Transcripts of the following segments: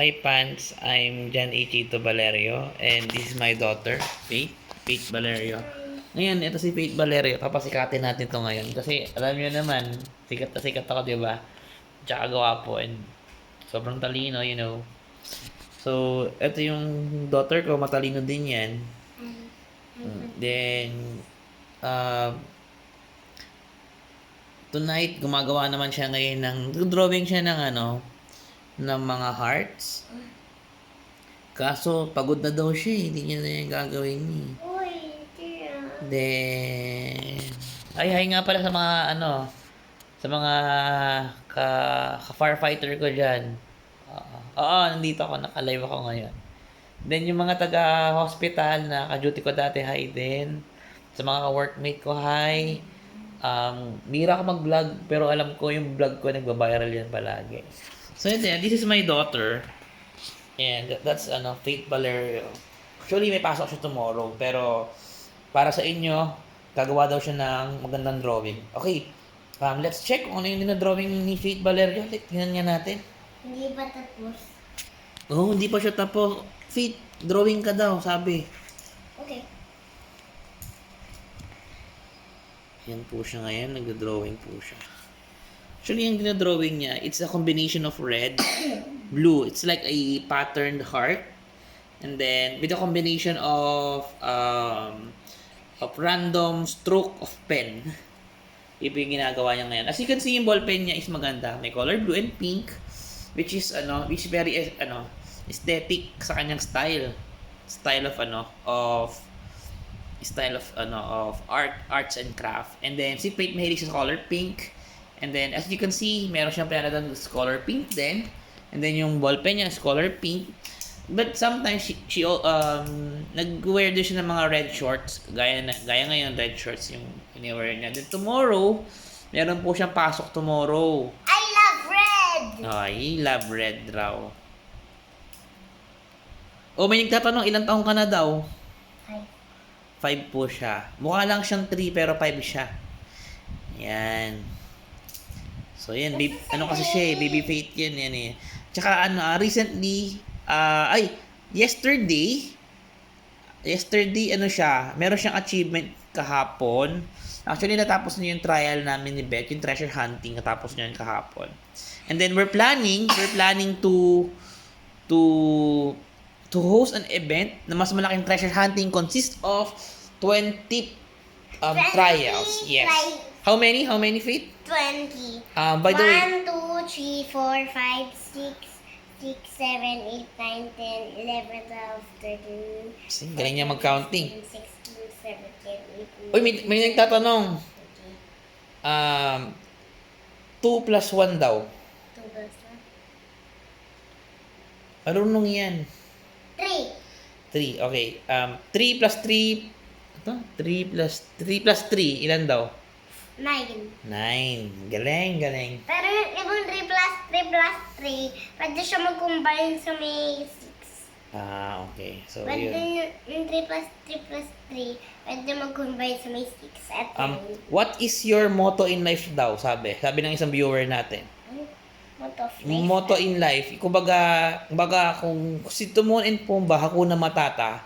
Hi Pants, I'm Jan Ichito Valerio and this is my daughter, Faith Valerio. Ngayon, ito si Faith Valerio, papasikatin natin to ngayon kasi alam niyo naman, sikat na sikat ako, di ba? Tsaka gwapo and sobrang talino, you know. So, ito yung daughter ko, matalino din yan. Then, uh, tonight, gumagawa naman siya ngayon drawing siya ng mga hearts. Kaso, pagod na daw siya eh. Hindi niya na yung gagawin niya. Uy, tira. Then, hi nga pala sa mga sa mga ka-firefighter ko dyan. Oo, nandito ako, naka-live ako ngayon. Then, yung mga taga-hospital na ka-duty ko dati, hi din. Sa mga workmate ko, hi. Bihira ako mag-vlog, pero alam ko yung vlog ko, nagbabiral yan palagi. So, then, this is my daughter. And that's Faith Valerio. Actually, may pasok siya tomorrow. Pero, para sa inyo, gagawa daw siya ng magandang drawing. Okay, let's check kung ano yung dinadrawing ni Faith Valerio. Tingnan nga natin. Hindi pa tapos. Oh, hindi pa siya tapos. Faith, drawing ka daw, sabi. Okay. Yan po siya ngayon, nagda-drawing po siya. Actually, yung dinadrawing niya, it's a combination of red, blue. It's like a patterned heart. And then, with a combination of random stroke of pen. Ito yung ginagawa niya ngayon. As you can see, yung ball pen niya is maganda. May color blue and pink, which is very aesthetic sa kanyang style. Style of arts and craft. And then, si Faith mahilig sa color pink. And then, as you can see, meron siyang pera doon sa color pink din. And then, yung ball pen niya is color pink. But sometimes, she nag-wear din siya ng mga red shorts. Gaya ngayon, red shorts yung ini-wear niya. Then, tomorrow, meron po siyang pasok tomorrow. I love red! I love red raw. Oh, may nagtatanong, ilang taong ka na daw? Hi. 5 po siya. Mukha lang siyang 3 pero 5 siya. Yan. So yan, kasi siya eh, baby Faith yan eh. Tsaka recently, yesterday meron siyang achievement kahapon. Actually, natapos niya yung trial namin ni Beth, yung treasure hunting, natapos niya yung kahapon. And then we're planning to host an event na mas malaking treasure hunting consists of 20 trials. Yes. How many, Faith? 20. By the way, 1, 2, 3, 4, 5, 6, 7, 8, 9, 10, 11, 12, 13. Galing niya mag-counting. 16, 17, 18, 19. Uy, may nagtatanong. 2 plus 1 daw. 2 plus 1. Marunong yan. 3. 3, okay. 3 plus 3, 3 plus 3, ilan daw? 9. 9. Galing. Pero yung 3 plus 3, pwede siya mag-combine sa may 6. Okay. So, Pwede yun. yung 3 plus 3, pwede mag-combine sa may 6 at 9. What is your motto in life daw, sabi ng isang viewer natin? Motto of life. Motto in life. Kumbaga kung si Timon and Pumbaa, Hakuna Matata,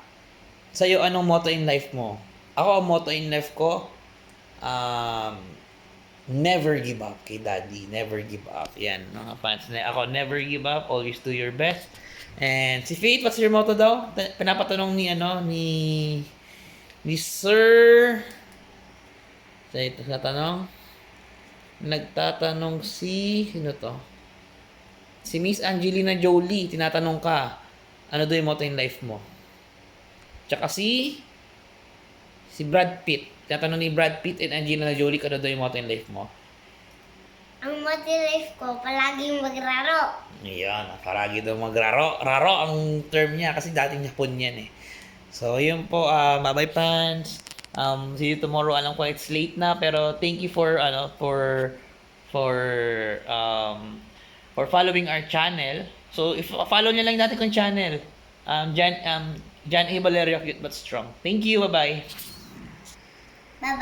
sa'yo anong motto in life mo? Ako, ang motto in life ko, never give up kay Daddy. Never give up. Yan, mga fans na. Ako, never give up. Always do your best. And si Faith, what's your motto daw? Pinapatanong ni Sir... Ito sa tanong. Nagtatanong sino to? Si Miss Angelina Jolie, tinatanong ka, ano daw yung motto in life mo? Tsaka si Brad Pitt. Tinatanong ni Brad Pitt and Angelina Jolie, ano daw yung motto in life mo? Ang motto in life ko, palaging maglaro. Ayan, paragi daw magraro. Raro ang term niya kasi dating Japon yan eh. So, yun po, bye-bye fans. See you tomorrow. Alam ko it's late na pero thank you for following our channel. So if follow niyo lang natin kung channel. Jan A. Valerio, Cute But Strong. Thank you. Bye-bye. Bye-bye.